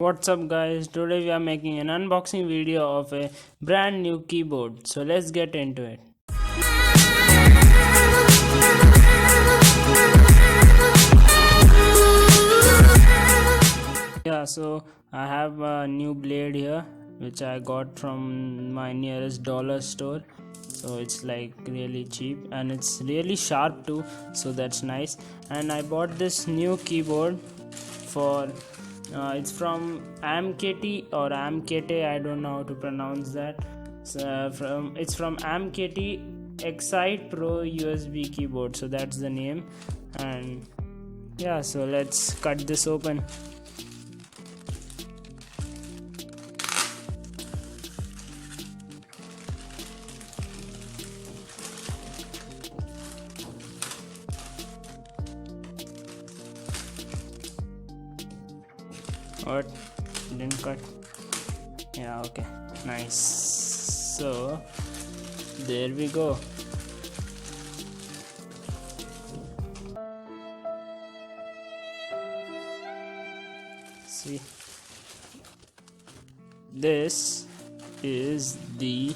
What's up guys, today we are making an unboxing video of a brand new keyboard, so let's get into it. Yeah, so I have a new blade here which I got from my nearest dollar store. So it's like really cheap and it's really sharp too, so that's nice. And I bought this new keyboard for it's from Amkette or Amkette, I don't know how to pronounce that. It's from Amkette Excite Pro USB keyboard, so that's the name. And yeah, so let's cut this open. What? Didn't cut. Yeah, okay, nice. So there we go. See, this is the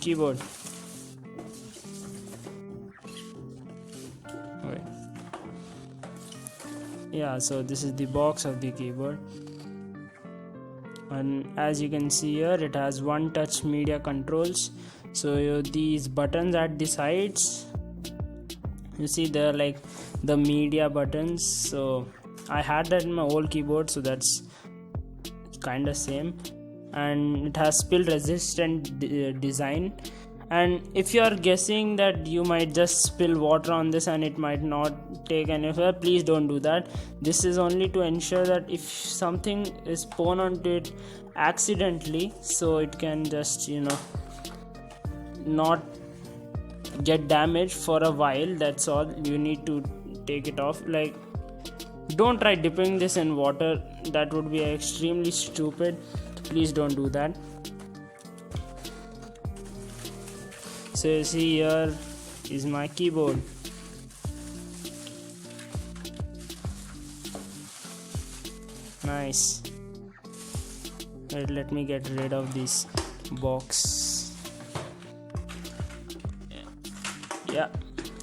keyboard. Wait. Yeah, so this is the box of the keyboard, and as you can see here, it has one touch media controls. So these buttons at the sides, you see, they're like the media buttons. So I had that in my old keyboard, so that's kind of same. And it has spill resistant design. And if you are guessing that you might just spill water on this and it might not take anywhere, please don't do that. This is only to ensure that if something is poured onto it accidentally, so it can just not get damaged for a while. That's all. You need to take it off. Like, don't try dipping this in water, that would be extremely stupid. Please don't do that. So you see, here is my keyboard. Nice. Wait, let me get rid of this box. Yeah,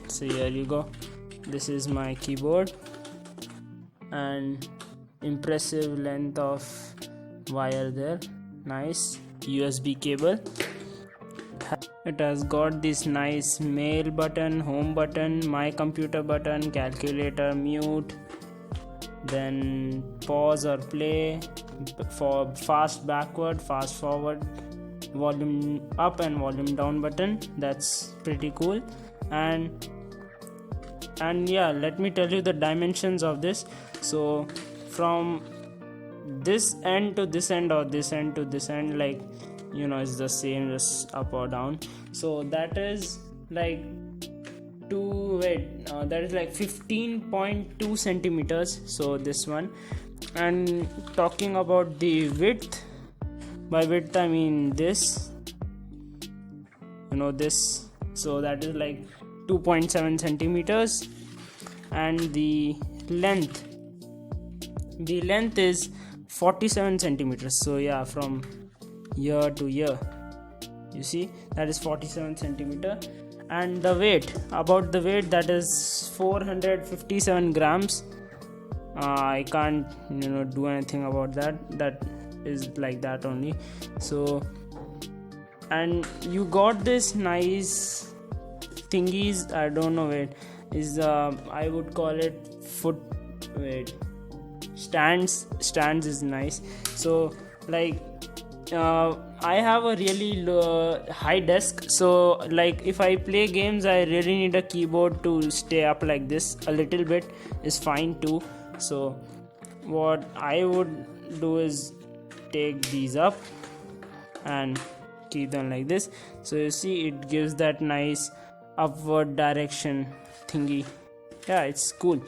so here you go. This is my keyboard, and impressive length of wire there. Nice USB cable. It has got this nice mail button, home button, my computer button, calculator, mute, then pause or play, for fast backward, fast forward, volume up and volume down button. That's pretty cool. And yeah, let me tell you the dimensions of this. So from this end to this end, or this end to this end, like, it's the same, just up or down. So that is like that is like 15.2 centimeters. So this one. And talking about the width, by width I mean this, this. So that is like 2.7 centimeters. And the length is 47 centimeters. So yeah, from here to here, you see, that is 47 centimeter. And the weight, that is 457 grams. I can't do anything about that is like that only. So, and you got this nice thingies, I don't know, wait, is I would call it stands is nice. So like, I have a really high desk, so like if I play games, I really need a keyboard to stay up. Like this, a little bit is fine too. So what I would do is take these up and keep them like this. So you see, it gives that nice upward direction thingy. Yeah, it's cool.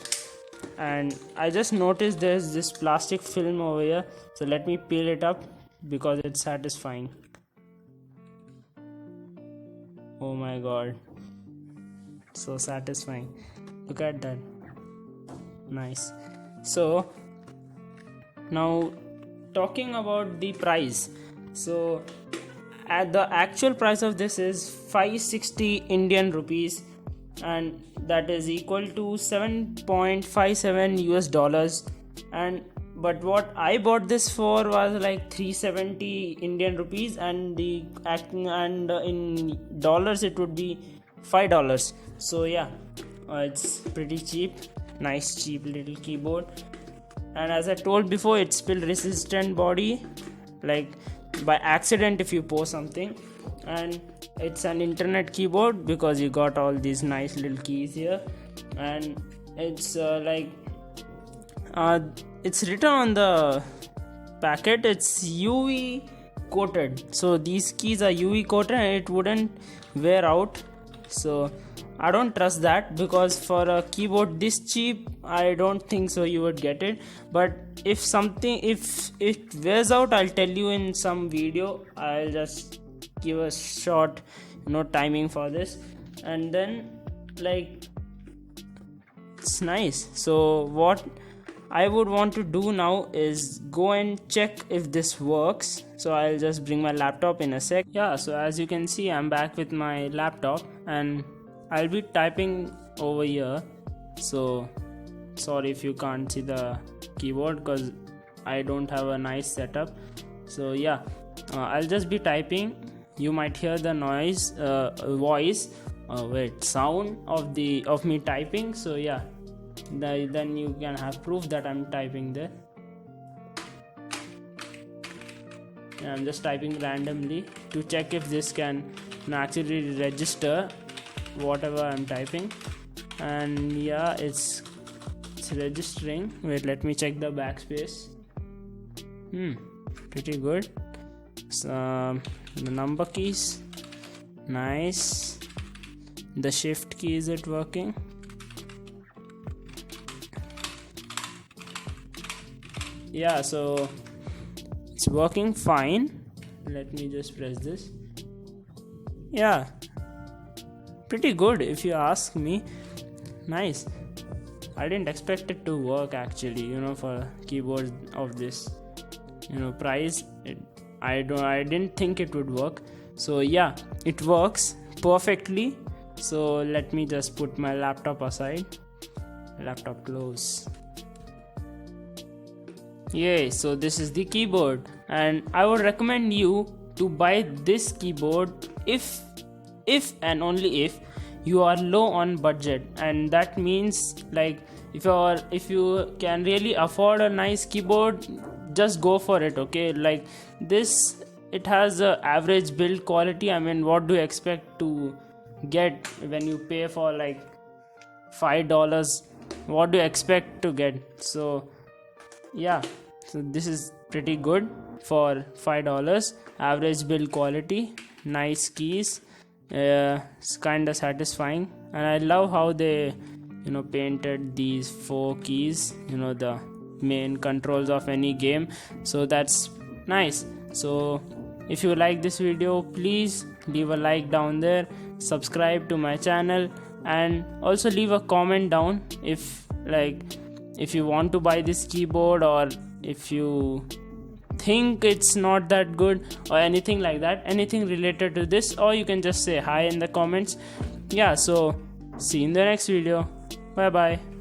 And I just noticed there's this plastic film over here, so let me peel it up because it's satisfying. Oh my god, so satisfying. Look at that. Nice. So now talking about the price, so at the actual price of this is 560 Indian rupees, and that is equal to 7.57 US dollars. And but what I bought this for was like 370 Indian rupees, and in dollars it would be $5. So yeah, it's pretty cheap, nice cheap little keyboard. And as I told before, it's spill resistant body, like by accident if you pour something. And it's an internet keyboard because you got all these nice little keys here, and it's it's written on the packet, it's UV coated, so these keys are UV coated and it wouldn't wear out. So I don't trust that, because for a keyboard this cheap I don't think so you would get it. But if it wears out, I'll tell you in some video. I'll just give a short timing for this, and then like it's nice. So what I would want to do now is go and check if this works. So I'll just bring my laptop in a sec. Yeah, so as you can see, I'm back with my laptop and I'll be typing over here. So sorry if you can't see the keyboard because I don't have a nice setup. So yeah, I'll just be typing. You might hear the sound of me typing. So yeah, then you can have proof that I'm typing there. And I'm just typing randomly to check if this can actually register whatever I'm typing. And yeah, it's registering. Wait, let me check the backspace. Pretty good. So, the number keys, nice. The shift key, is it working? Yeah, so it's working fine. Let me just press this. Yeah, pretty good if you ask me. Nice. I didn't expect it to work actually, for keyboards of this price. I didn't think it would work. So yeah, it works perfectly. So let me just put my laptop aside. Laptop close. Yay, so this is the keyboard, and I would recommend you to buy this keyboard if and only if you are low on budget. And that means like if you can really afford a nice keyboard, just go for it. Okay, like this, it has a average build quality. I mean, what do you expect to get when you pay for like $5? What do you expect to get? So yeah, so this is pretty good for $5. Average build quality, nice keys, it's kind of satisfying. And I love how they painted these 4 keys, the main controls of any game. So that's nice. So if you like this video, please leave a like down there, subscribe to my channel, and also leave a comment down if you want to buy this keyboard, or if you think it's not that good, or anything like that, anything related to this, or you can just say hi in the comments. Yeah, so see you in the next video. Bye bye.